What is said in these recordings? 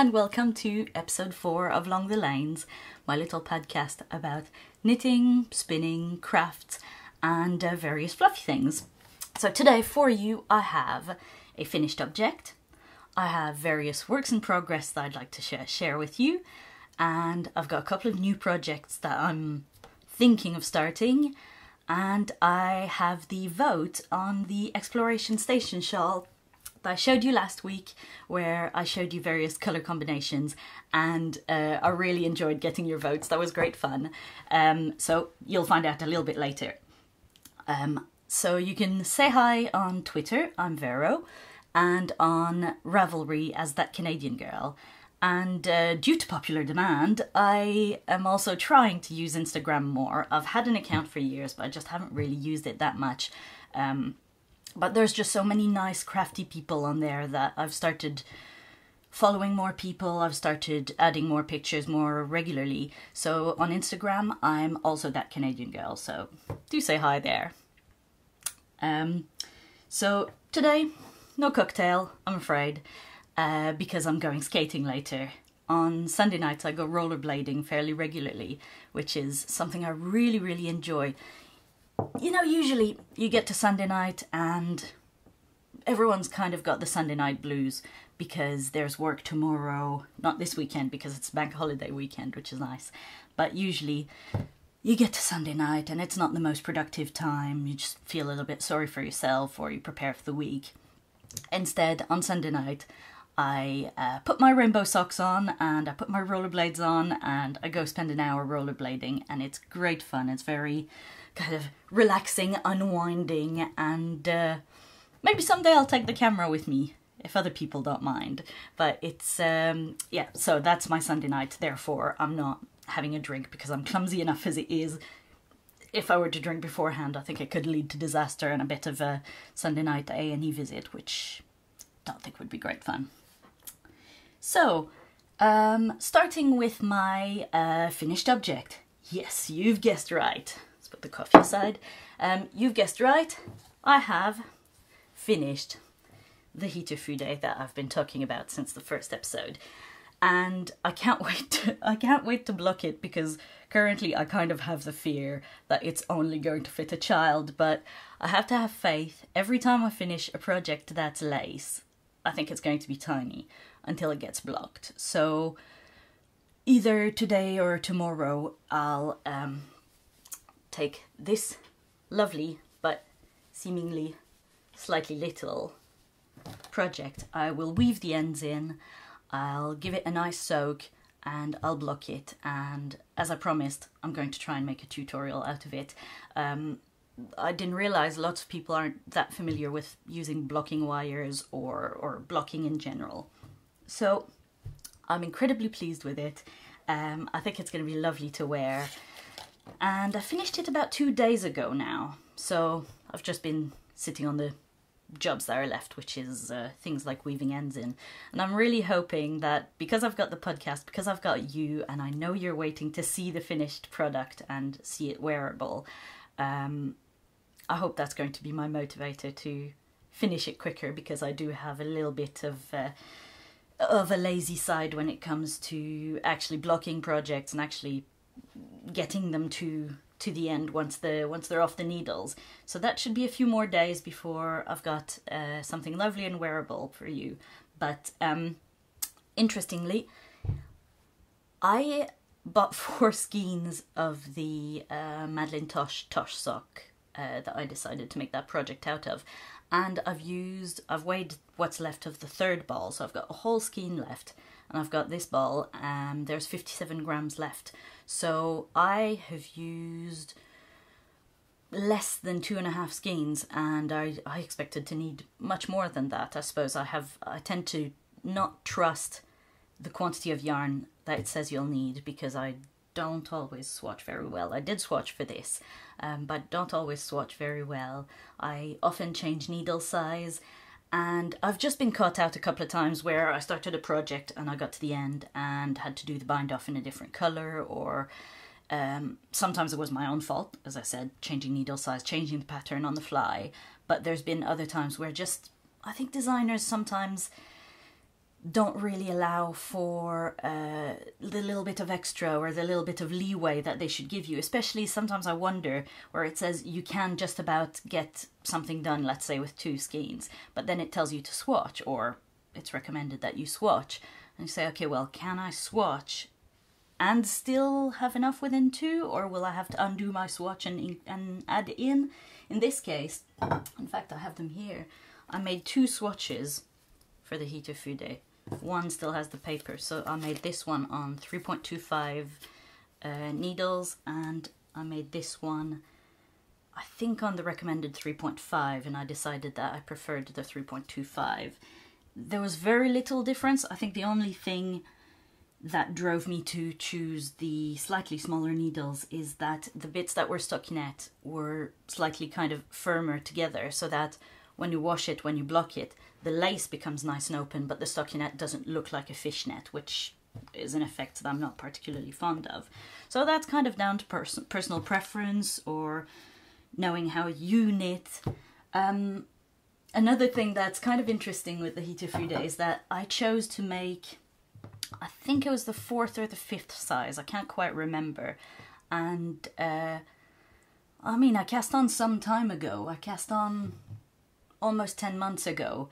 and welcome to episode 4 of Along the Lanes, my little podcast about knitting, spinning, crafts, and various fluffy things. So today for you I have a finished object, I have various works in progress that I'd like to share with you, and I've got a couple of new projects that I'm thinking of starting, and I have the vote on the Exploration Station shawl that I showed you last week, where I showed you various colour combinations, and I really enjoyed getting your votes. That was great fun. So you'll find out a little bit later. So you can say hi on Twitter, I'm Vero, and on Ravelry as That Canadian Girl. And due to popular demand, I am also trying to use Instagram more. I've had an account for years, but I just haven't really used it that much. But there's just so many nice crafty people on there that I've started following more people. I've started adding more pictures more regularly. So on Instagram, I'm also That Canadian Girl. So do say hi there. So today, no cocktail, I'm afraid, because I'm going skating later. On Sunday nights, I go rollerblading fairly regularly, which is something I really, really enjoy. You know, usually you get to Sunday night and everyone's kind of got the Sunday night blues because there's work tomorrow, not this weekend because it's bank holiday weekend, which is nice. But usually you get to Sunday night and it's not the most productive time. You just feel a little bit sorry for yourself or you prepare for the week. Instead, on Sunday night, I put my rainbow socks on and I put my rollerblades on and I go spend an hour rollerblading, and it's great fun. It's very kind of relaxing, unwinding, and maybe someday I'll take the camera with me if other people don't mind. But it's, yeah, so that's my Sunday night. Therefore, I'm not having a drink because I'm clumsy enough as it is. If I were to drink beforehand, I think it could lead to disaster and a bit of a Sunday night A&E visit, which I don't think would be great fun. So, starting with my finished object. Yes, you've guessed right. Let's put the coffee aside. You've guessed right. I have finished the heater fude that I've been talking about since the first episode. And I can't wait to block it, because currently I kind of have the fear that it's only going to fit a child, but I have to have faith. Every time I finish a project that's lace, I think it's going to be tiny until it gets blocked. So either today or tomorrow I'll take this lovely but seemingly slightly little project. I will weave the ends in, I'll give it a nice soak, and I'll block it, and as I promised, I'm going to try and make a tutorial out of it. I didn't realise lots of people aren't that familiar with using blocking wires or blocking in general. So I'm incredibly pleased with it. I think it's going to be lovely to wear. And I finished it about 2 days ago now. So I've just been sitting on the jobs that are left, which is things like weaving ends in. And I'm really hoping that because I've got the podcast, because I've got you, and I know you're waiting to see the finished product and see it wearable, I hope that's going to be my motivator to finish it quicker, because I do have a little bit of a lazy side when it comes to actually blocking projects and actually getting them to the end once they're off the needles. So that should be a few more days before I've got something lovely and wearable for you. But interestingly, I bought 4 skeins of the Madeleine Tosh sock that I decided to make that project out of, and I've weighed what's left of the third ball, so I've got a whole skein left, and I've got this ball, and there's 57 grams left. So I have used less than 2.5 skeins, and I expected to need much more than that. I suppose I tend to not trust the quantity of yarn that it says you'll need, because I don't always swatch very well. I did swatch for this, but don't always swatch very well. I often change needle size, and I've just been caught out a couple of times where I started a project and I got to the end and had to do the bind off in a different colour, or sometimes it was my own fault, as I said, changing needle size, changing the pattern on the fly. But there's been other times where I think designers sometimes don't really allow for the little bit of extra or the little bit of leeway that they should give you. Especially sometimes I wonder where it says you can just about get something done, let's say with 2 skeins, but then it tells you to swatch, or it's recommended that you swatch. And you say, okay, well, can I swatch and still have enough within 2, or will I have to undo my swatch and add in? In this case, in fact, I have them here. I made 2 swatches for the Hito Fude. One still has the paper, so I made this one on 3.25 needles, and I made this one, I think, on the recommended 3.5, and I decided that I preferred the 3.25. There was very little difference. I think the only thing that drove me to choose the slightly smaller needles is that the bits that were stockinette were slightly kind of firmer together, so that when you wash it, when you block it, the lace becomes nice and open, but the stockinette doesn't look like a fishnet, which is an effect that I'm not particularly fond of. So that's kind of down to personal preference, or knowing how you knit. Another thing that's kind of interesting with the Hito Fude is that I chose to make, I think it was the 4th or the 5th size, I can't quite remember. And I mean, I cast on some time ago. I cast on almost 10 months ago.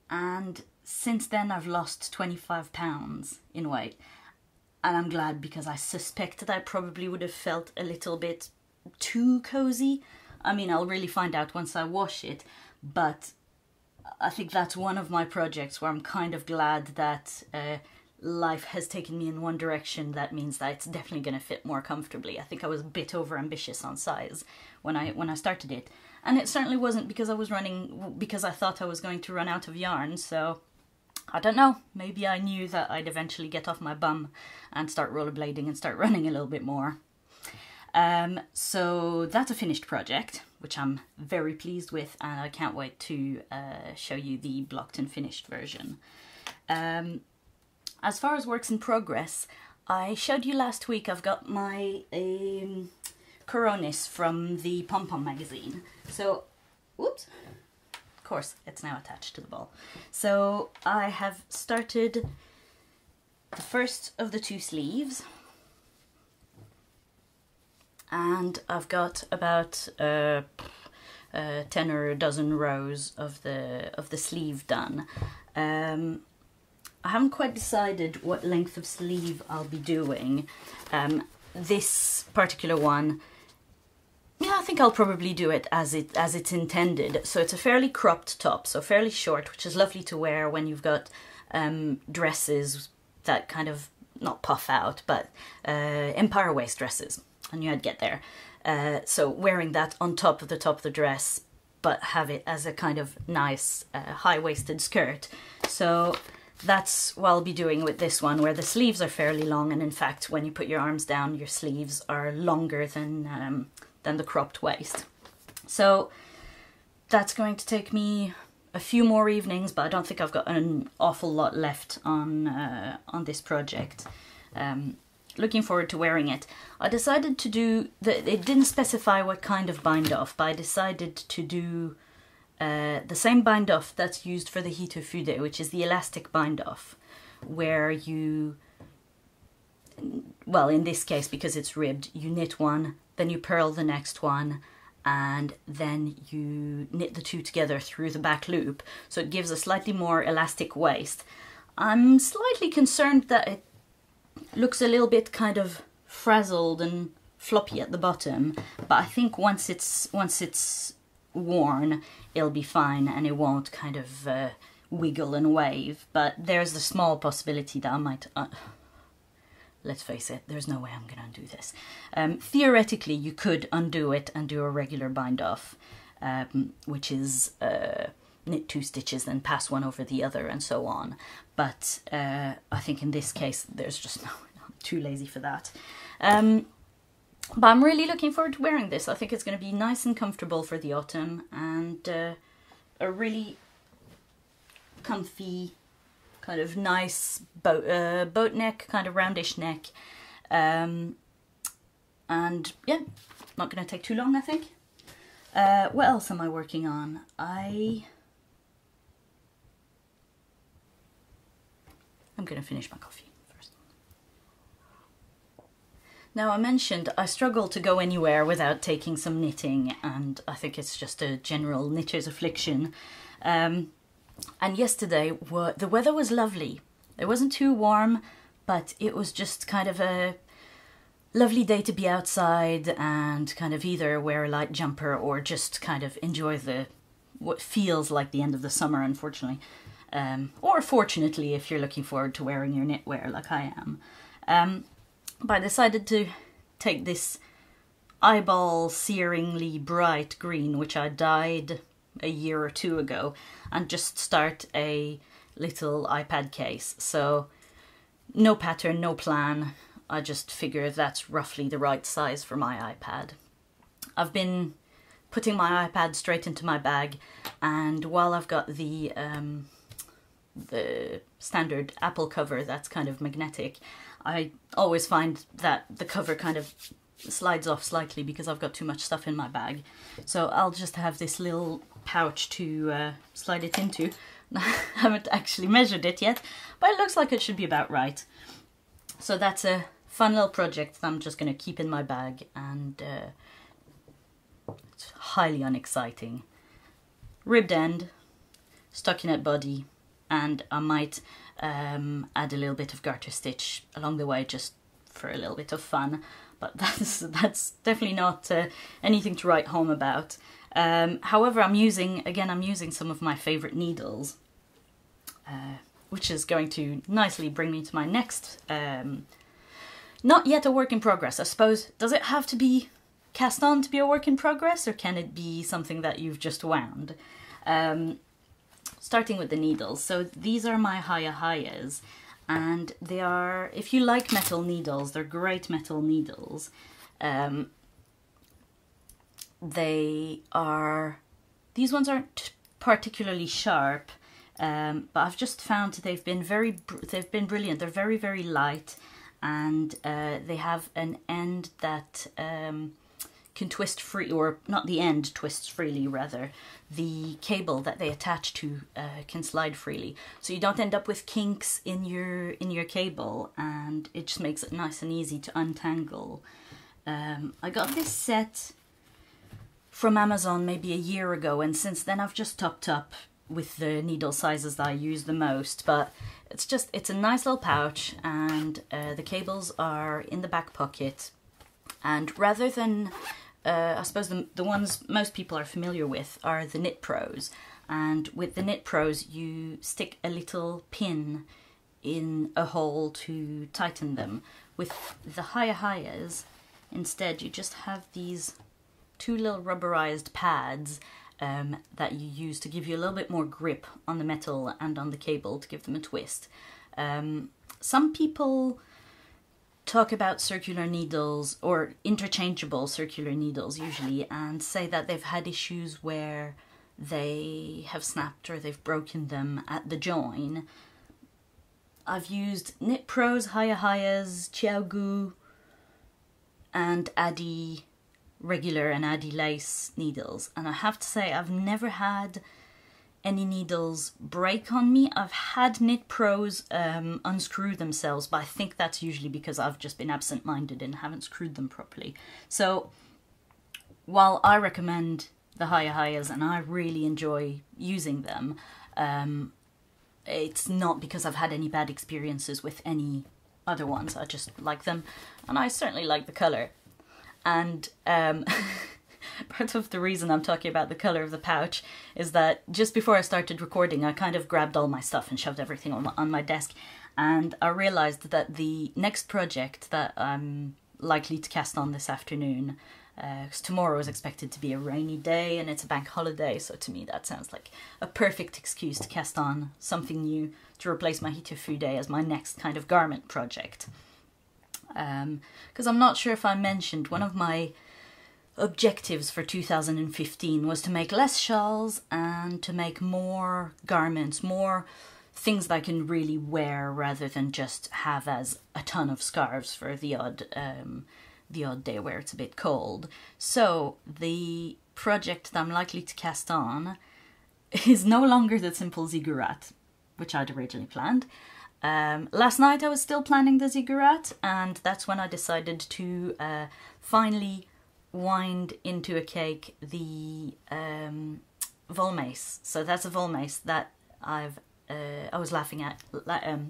And since then I've lost 25 pounds in weight. And I'm glad, because I suspect that I probably would have felt a little bit too cozy. I mean, I'll really find out once I wash it. But I think that's one of my projects where I'm kind of glad that life has taken me in one direction. That means that it's definitely going to fit more comfortably. I think I was a bit over ambitious on size when I started it. And it certainly wasn't because I thought I was going to run out of yarn. So I don't know, maybe I knew that I'd eventually get off my bum and start rollerblading and start running a little bit more. So that's a finished project, which I'm very pleased with, and I can't wait to show you the blocked and finished version. As far as works in progress, I showed you last week I've got my Coronis from the Pom Pom magazine. So, whoops, of course it's now attached to the ball. So I have started the first of the 2 sleeves. And I've got about 10 or a dozen rows of the sleeve done. I haven't quite decided what length of sleeve I'll be doing. This particular one, yeah, I think I'll probably do it as it's intended. So it's a fairly cropped top, so fairly short, which is lovely to wear when you've got dresses that kind of not puff out, but empire waist dresses. I knew I'd get there. So wearing that on top of the dress, but have it as a kind of nice high-waisted skirt. So that's what I'll be doing with this one, where the sleeves are fairly long, and in fact when you put your arms down, your sleeves are longer than the cropped waist. So that's going to take me a few more evenings, but I don't think I've got an awful lot left on this project. Looking forward to wearing it. I decided to do, it didn't specify what kind of bind off, but I decided to do the same bind off that's used for the Hito Fude, which is the elastic bind off, where you, well, in this case, because it's ribbed, you knit one, then you purl the next one, and then you knit the 2 together through the back loop, so it gives a slightly more elastic waist. I'm slightly concerned that it looks a little bit kind of frazzled and floppy at the bottom, but I think once it's worn, it'll be fine and it won't kind of wiggle and wave. But there's the small possibility that I might... let's face it, there's no way I'm going to undo this. Theoretically, you could undo it and do a regular bind off, which is knit 2 stitches, then pass one over the other, and so on. But I think in this case, there's just no... I'm too lazy for that. But I'm really looking forward to wearing this. I think it's going to be nice and comfortable for the autumn, and a really comfy, kind of nice boat neck, kind of roundish neck. And yeah, not going to take too long, I think. What else am I working on? I'm going to finish my coffee first. Now, I mentioned I struggle to go anywhere without taking some knitting, and I think it's just a general knitter's affliction. And yesterday, the weather was lovely. It wasn't too warm, but it was just kind of a lovely day to be outside and kind of either wear a light jumper or just kind of enjoy what feels like the end of the summer, unfortunately. Or fortunately, if you're looking forward to wearing your knitwear like I am. But I decided to take this eyeball-searingly bright green, which I dyed a year or two ago, and just start a little iPad case. So no pattern, no plan. I just figure that's roughly the right size for my iPad. I've been putting my iPad straight into my bag, and while I've got the standard Apple cover that's kind of magnetic, I always find that the cover kind of slides off slightly because I've got too much stuff in my bag. So I'll just have this little pouch to slide it into. I haven't actually measured it yet, but it looks like it should be about right. So that's a fun little project that I'm just going to keep in my bag, and it's highly unexciting. Ribbed end, stockinette body, and I might add a little bit of garter stitch along the way just for a little bit of fun, but that's definitely not anything to write home about. However, I'm using some of my favourite needles, which is going to nicely bring me to my next, not yet a work in progress, I suppose. Does it have to be cast on to be a work in progress, or can it be something that you've just wound? Starting with the needles. So these are my Hayahayas, and they are, if you like metal needles, they're great metal needles. These ones aren't particularly sharp, but I've just found they've been brilliant. They're very, very light, and they have an end that can twist free, or not the end twists freely, rather. The cable that they attach to can slide freely, so you don't end up with kinks in your cable, and it just makes it nice and easy to untangle. I got this set from Amazon maybe a year ago, and since then I've just topped up with the needle sizes that I use the most, but it's a nice little pouch, and the cables are in the back pocket, and rather than I suppose the ones most people are familiar with are the Knit Pros, and with the Knit Pros you stick a little pin in a hole to tighten them. With the Hayahayas, instead, you just have these two little rubberized pads that you use to give you a little bit more grip on the metal and on the cable to give them a twist. Some people talk about circular needles, or interchangeable circular needles usually, and say that they've had issues where they have snapped or they've broken them at the join. I've used Knit Pros, Hayahayas, Chiaogu, and Addi regular and Addi lace needles, and I have to say I've never had any needles break on me. I've had Knit Pros unscrew themselves, but I think that's usually because I've just been absent-minded and haven't screwed them properly. So while I recommend the Hayahayas and I really enjoy using them, it's not because I've had any bad experiences with any other ones. I just like them, and I certainly like the colour. And part of the reason I'm talking about the colour of the pouch is that just before I started recording, I kind of grabbed all my stuff and shoved everything on my desk, and I realised that the next project that I'm likely to cast on this afternoon, because tomorrow is expected to be a rainy day and it's a bank holiday, so to me that sounds like a perfect excuse to cast on something new to replace my Hitofude as my next kind of garment project. Because I'm not sure if I mentioned, one of my objectives for 2015 was to make less shawls and to make more garments, more things that I can really wear rather than just have as a ton of scarves for the odd day where it's a bit cold. So the project that I'm likely to cast on is no longer the simple ziggurat, which I'd originally planned. Last night I was still planning the ziggurat, and that's when I decided to finally wind into a cake the Volmace. So that's a Volmace that I was laughing at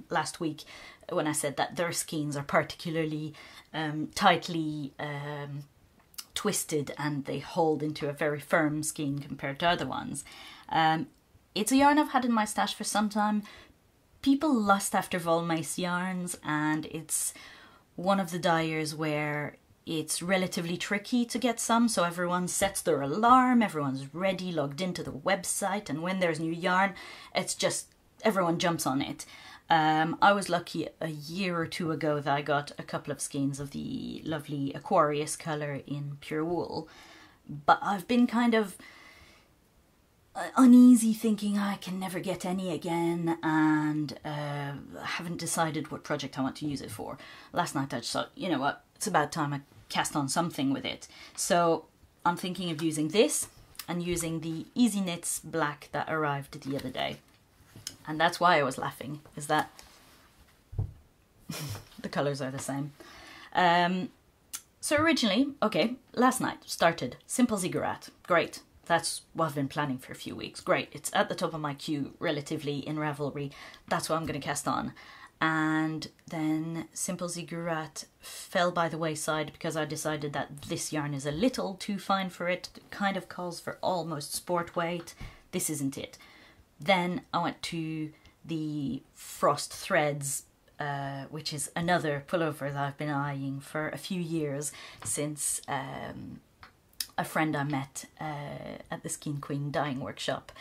last week when I said that their skeins are particularly tightly twisted and they hold into a very firm skein compared to other ones. It's a yarn I've had in my stash for some time. People lust after Volmace yarns, and it's one of the dyers where it's relatively tricky to get some, so everyone sets their alarm, everyone's ready, logged into the website, and when there's new yarn, it's just everyone jumps on it. I was lucky a year or two ago that I got a couple of skeins of the lovely Aquarius colour in pure wool, but I've been kind of uneasy thinking I can never get any again, and haven't decided what project I want to use it for. Last night I just thought, you know what, it's about time I cast on something with it. So I'm thinking of using this and using the Easy Knits black that arrived the other day. And that's why I was laughing, is that the colours are the same. So originally, okay, last night started simple ziggurat, great. That's what I've been planning for a few weeks. Great, it's at the top of my queue relatively in Ravelry. That's what I'm going to cast on. And then simple ziggurat fell by the wayside because I decided that this yarn is a little too fine for it. It kind of calls for almost sport weight. This isn't it. Then I went to the Frost Threads, which is another pullover that I've been eyeing for a few years since a friend I met at the Skein Queen dyeing workshop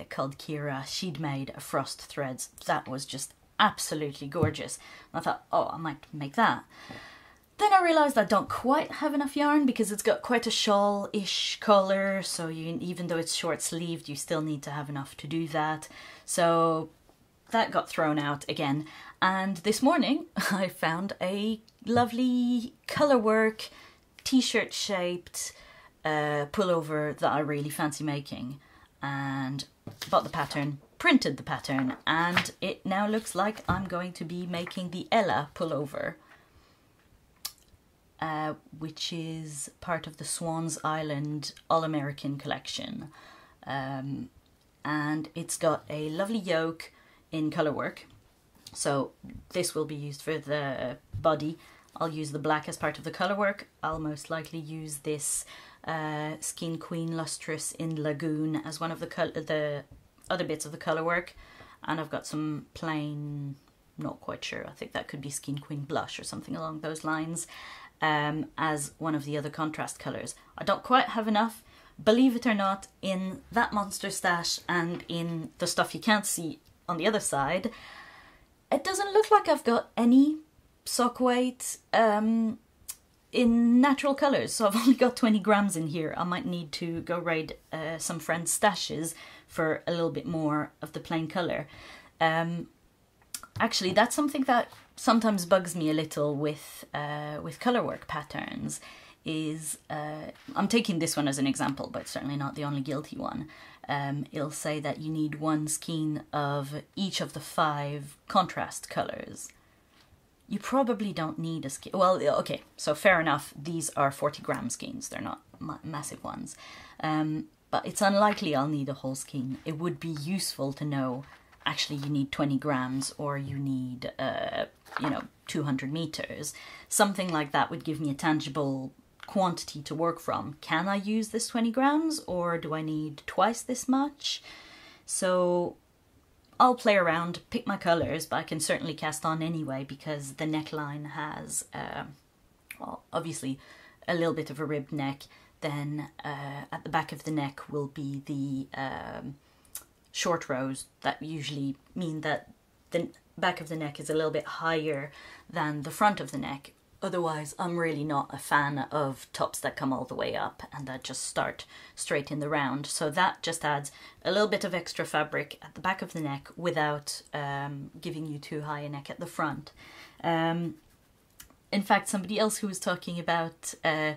called Kira. She'd made a Frost Threads that was just absolutely gorgeous. And I thought, oh, I might make that. Then I realised I don't quite have enough yarn because it's got quite a shawl-ish colour, so even though it's short-sleeved, you still need to have enough to do that. So that got thrown out again. And this morning I found a lovely colourwork, t-shirt shaped pullover that I really fancy making, and bought the pattern, printed the pattern, and it now looks like I'm going to be making the Ella pullover, which is part of the Swans Island All-American collection. And it's got a lovely yoke in colourwork, so this will be used for the body. I'll use the black as part of the colourwork. I'll most likely use this Skein Queen Lustrous in Lagoon as one of the other bits of the colourwork. And I've got some plain, not quite sure, I think that could be Skein Queen Blush or something along those lines, as one of the other contrast colours. I don't quite have enough, believe it or not, in that monster stash and in the stuff you can't see on the other side. It doesn't look like I've got any sock weight in natural colours, so I've only got 20 grams in here. I might need to go raid some friends' stashes for a little bit more of the plain colour. Actually, that's something that sometimes bugs me a little with colourwork patterns, is I'm taking this one as an example, but certainly not the only guilty one. It'll say that you need one skein of each of the 5 contrast colours. You probably don't need a skein. Well, okay, so fair enough, these are 40-gram skeins, they're not massive ones. But it's unlikely I'll need a whole skein. It would be useful to know, actually you need 20 grams or you need, 200 meters. Something like that would give me a tangible quantity to work from. Can I use this 20 grams or do I need twice this much? So I'll play around, pick my colours, but I can certainly cast on anyway because the neckline has, well, obviously a little bit of a ribbed neck. Then at the back of the neck will be the short rows that usually mean that the back of the neck is a little bit higher than the front of the neck. Otherwise, I'm really not a fan of tops that come all the way up and that just start straight in the round. So that just adds a little bit of extra fabric at the back of the neck without giving you too high a neck at the front. In fact, somebody else who was talking about the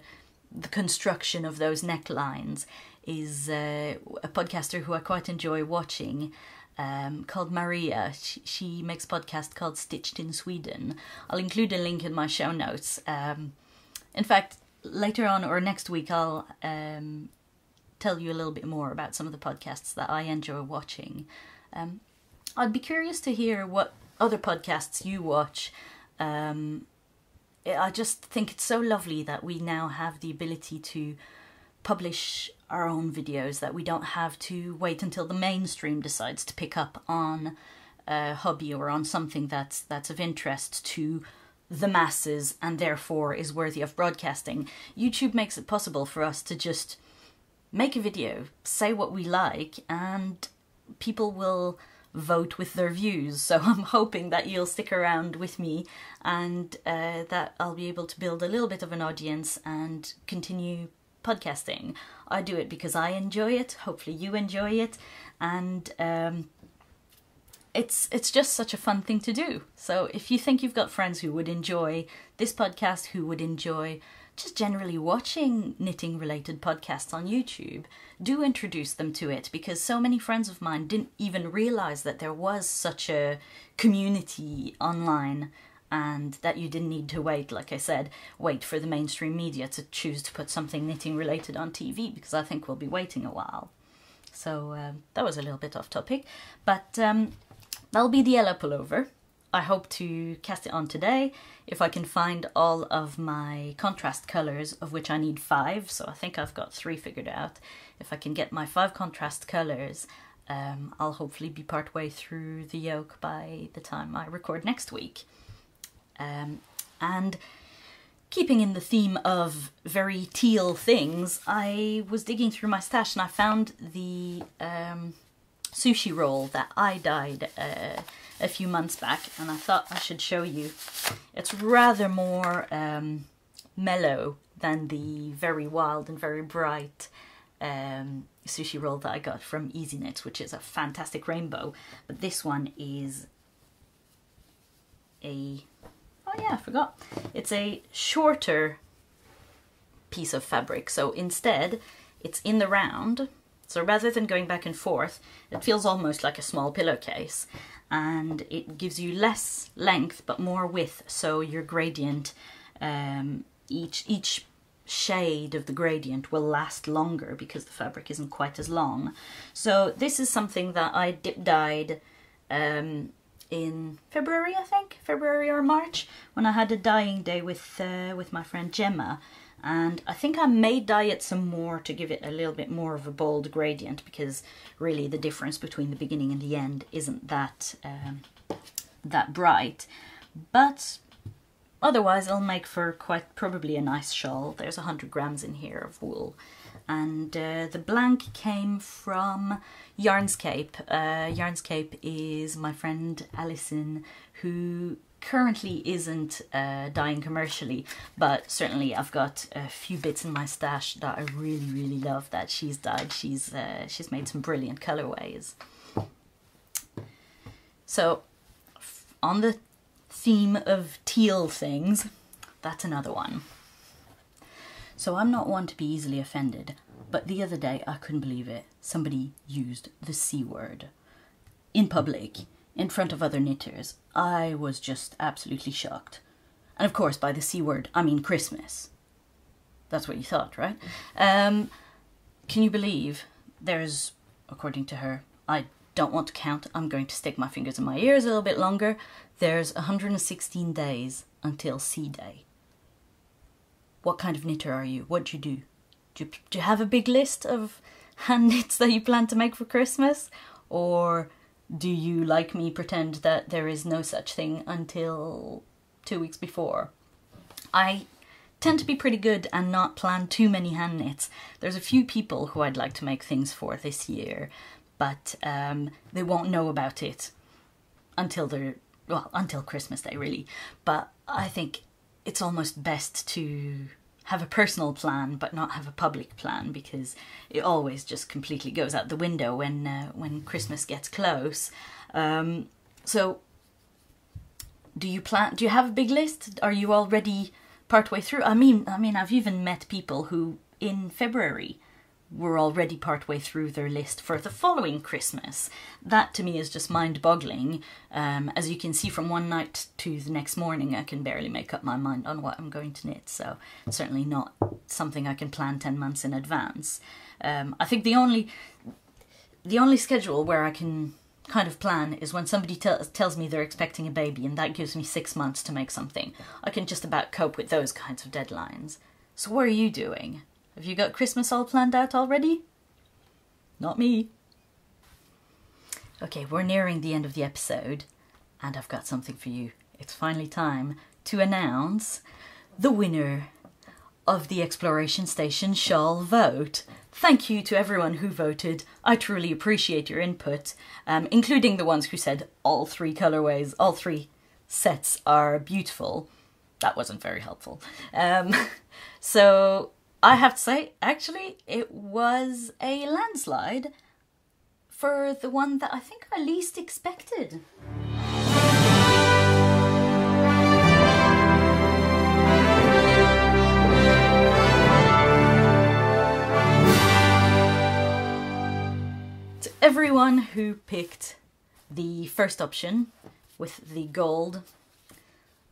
construction of those necklines is a podcaster who I quite enjoy watching. called Maria. She makes a podcast called Stitched in Sweden. I'll include a link in my show notes. In fact, later on or next week I'll tell you a little bit more about some of the podcasts that I enjoy watching. I'd be curious to hear what other podcasts you watch. I just think it's so lovely that we now have the ability to publish our own videos, that we don't have to wait until the mainstream decides to pick up on a hobby or on something that's of interest to the masses and therefore is worthy of broadcasting. YouTube makes it possible for us to just make a video, say what we like, and people will vote with their views. So I'm hoping that you'll stick around with me and that I'll be able to build a little bit of an audience and continue podcasting. I do it because I enjoy it. Hopefully you enjoy it, and it's just such a fun thing to do. So if you think you've got friends who would enjoy this podcast, who would enjoy just generally watching knitting related podcasts on YouTube, do introduce them to it, because so many friends of mine didn't even realize that there was such a community online and that you didn't need to wait, like I said, wait for the mainstream media to choose to put something knitting related on TV, because I think we'll be waiting a while. So that was a little bit off topic, but that'll be the Ella pullover. I hope to cast it on today, if I can find all of my contrast colours, of which I need 5, so I think I've got 3 figured out. If I can get my 5 contrast colours, I'll hopefully be part way through the yoke by the time I record next week. And keeping in the theme of very teal things, I was digging through my stash and I found the sushi roll that I dyed a few months back, and I thought I should show you. It's rather more mellow than the very wild and very bright sushi roll that I got from Easy Knits, which is a fantastic rainbow. But this one is a... oh yeah, I forgot. It's a shorter piece of fabric, so instead it's in the round. So rather than going back and forth, it feels almost like a small pillowcase, and it gives you less length but more width, so your gradient, each shade of the gradient will last longer because the fabric isn't quite as long. So this is something that I dip dyed in February, I think, February or March, when I had a dyeing day with my friend Gemma. And I think I may dye it some more to give it a little bit more of a bold gradient, because really the difference between the beginning and the end isn't that that bright. But otherwise it'll make for quite probably a nice shawl. There's 100 grams in here of wool. And the blank came from Yarnscape. Yarnscape is my friend Alison, who currently isn't dyeing commercially, but certainly I've got a few bits in my stash that I really love that she's dyed. She's made some brilliant colorways. So on the theme of teal things, that's another one. So I'm not one to be easily offended, but the other day I couldn't believe it. Somebody used the C word in public, in front of other knitters. I was just absolutely shocked. And of course, by the C word, I mean Christmas. That's what you thought, right? Can you believe there's, according to her, I don't want to count, I'm going to stick my fingers in my ears a little bit longer, there's 116 days until C Day. What kind of knitter are you? What do you do? Do you have a big list of hand knits that you plan to make for Christmas? Or do you, like me, pretend that there is no such thing until 2 weeks before? I tend to be pretty good and not plan too many hand knits. There's a few people who I'd like to make things for this year, but they won't know about it until until Christmas Day, really. But I think it's almost best to have a personal plan but not have a public plan, because it always just completely goes out the window when Christmas gets close. So do you have a big list? Are you already partway through? I mean I've even met people who in February were already partway through their list for the following Christmas. That to me is just mind-boggling. As you can see, from one night to the next morning I can barely make up my mind on what I'm going to knit, so certainly not something I can plan 10 months in advance. I think the only schedule where I can kind of plan is when somebody tells me they're expecting a baby, and that gives me 6 months to make something. I can just about cope with those kinds of deadlines. So what are you doing? Have you got Christmas all planned out already? Not me. Okay, we're nearing the end of the episode, and I've got something for you. It's finally time to announce the winner of the Exploration Station Shawl vote. Thank you to everyone who voted. I truly appreciate your input, including the ones who said all 3 colorways, all 3 sets are beautiful. That wasn't very helpful. So I have to say, actually, it was a landslide for the one that I think I least expected. To everyone who picked the first option with the gold,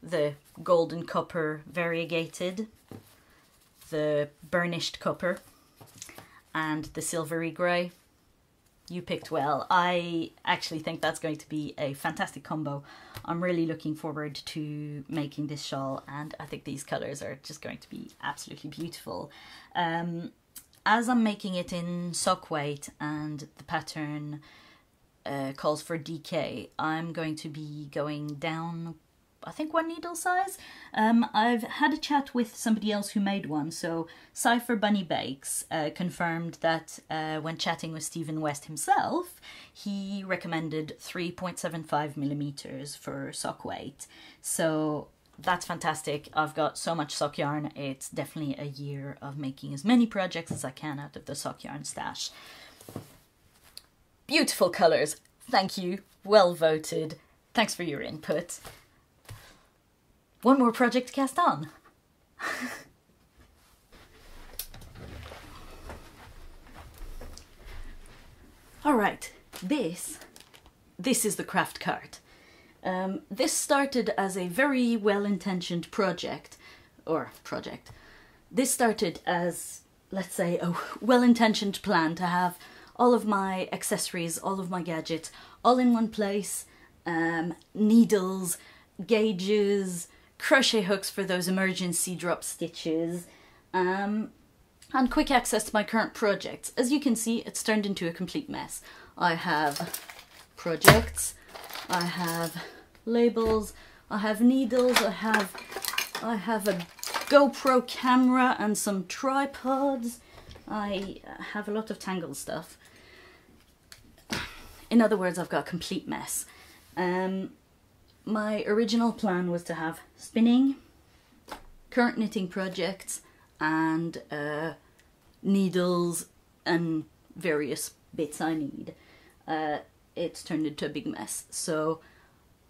the golden copper variegated, the burnished copper, and the silvery grey, you picked well. I actually think that's going to be a fantastic combo. I'm really looking forward to making this shawl, and I think these colours are just going to be absolutely beautiful. As I'm making it in sock weight and the pattern calls for DK, I'm going to be going down, I think, 1 needle size. I've had a chat with somebody else who made one. So Cypher Bunny Bakes confirmed that when chatting with Stephen West himself, he recommended 3.75 millimeters for sock weight. So that's fantastic. I've got so much sock yarn. It's definitely a year of making as many projects as I can out of the sock yarn stash. Beautiful colours. Thank you. Well voted. Thanks for your input. One more project to cast on. Alright, this is the craft cart. This started as a very well-intentioned project. This started as, let's say, a well-intentioned plan to have all of my accessories, all of my gadgets, all in one place. Needles, gauges, crochet hooks for those emergency drop stitches, and quick access to my current projects. As you can see, it's turned into a complete mess. I have projects, I have labels, I have needles, I have a GoPro camera and some tripods. I have a lot of tangled stuff. In other words, I've got a complete mess. My original plan was to have spinning, current knitting projects, and needles and various bits I need. It's turned into a big mess, so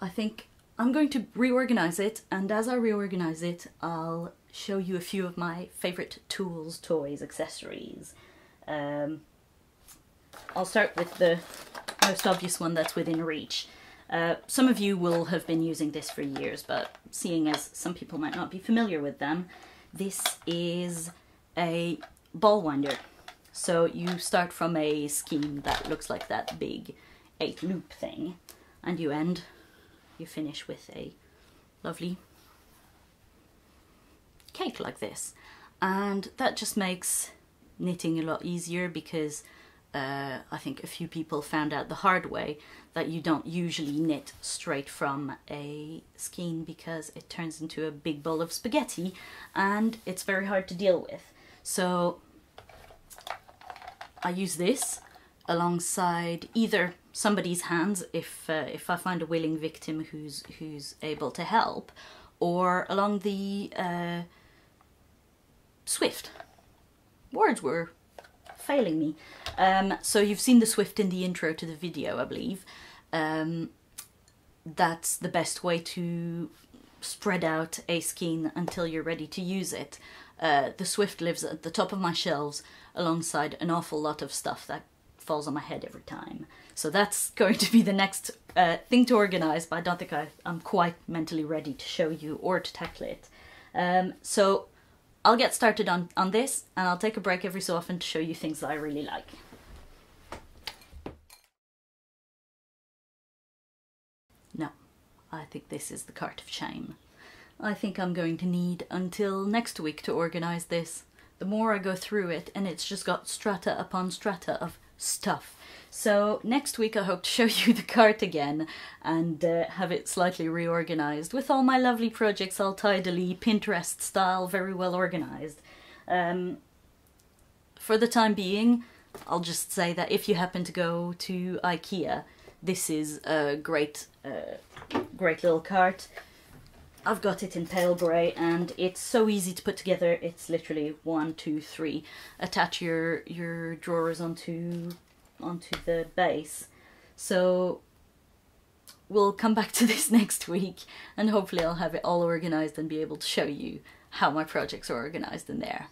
I think I'm going to reorganize it, and as I reorganize it, I'll show you a few of my favorite tools, toys, accessories. I'll start with the most obvious one that's within reach. Some of you will have been using this for years, but seeing as some people might not be familiar with them, this is a ball winder. So you start from a skein that looks like that big 8-loop thing, and you finish with a lovely cake like this. And that just makes knitting a lot easier, because I think a few people found out the hard way that you don't usually knit straight from a skein, because it turns into a big bowl of spaghetti and it's very hard to deal with. So I use this alongside either somebody's hands if I find a willing victim who's able to help, or along the Swift. Words were failing me. So you've seen the Swift in the intro to the video, I believe. That's the best way to spread out a skein until you're ready to use it. the Swift lives at the top of my shelves alongside an awful lot of stuff that falls on my head every time. So that's going to be the next thing to organise, but I don't think I'm quite mentally ready to show you or to tackle it. So I'll get started on this, and I'll take a break every so often to show you things that I really like. No, I think this is the cart of shame. I think I'm going to need until next week to organise this. The more I go through it, and it's just got strata upon strata of stuff. So next week I hope to show you the cart again and have it slightly reorganised with all my lovely projects all tidily, Pinterest style, very well organised. For the time being, I'll just say that if you happen to go to IKEA, this is a great little cart. I've got it in pale grey and it's so easy to put together. It's literally 1, 2, 3. Attach your drawers onto the base. So we'll come back to this next week and hopefully I'll have it all organised and be able to show you how my projects are organised in there.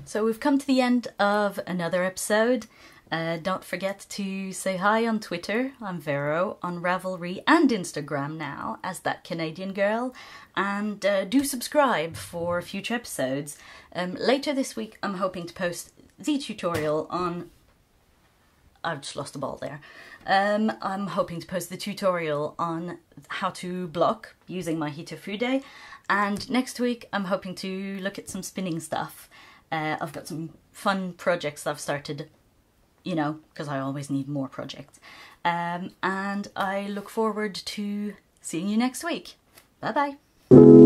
So we've come to the end of another episode. Don't forget to say hi on Twitter. I'm Vero, on Ravelry and Instagram now as That Canadian Girl, and do subscribe for future episodes. Later this week I'm hoping to post the tutorial on... I've just lost the ball there. I'm hoping to post the tutorial on how to block using my Hitofude, and next week I'm hoping to look at some spinning stuff. I've got some fun projects that I've started, you know, because I always need more projects. And I look forward to seeing you next week. Bye bye.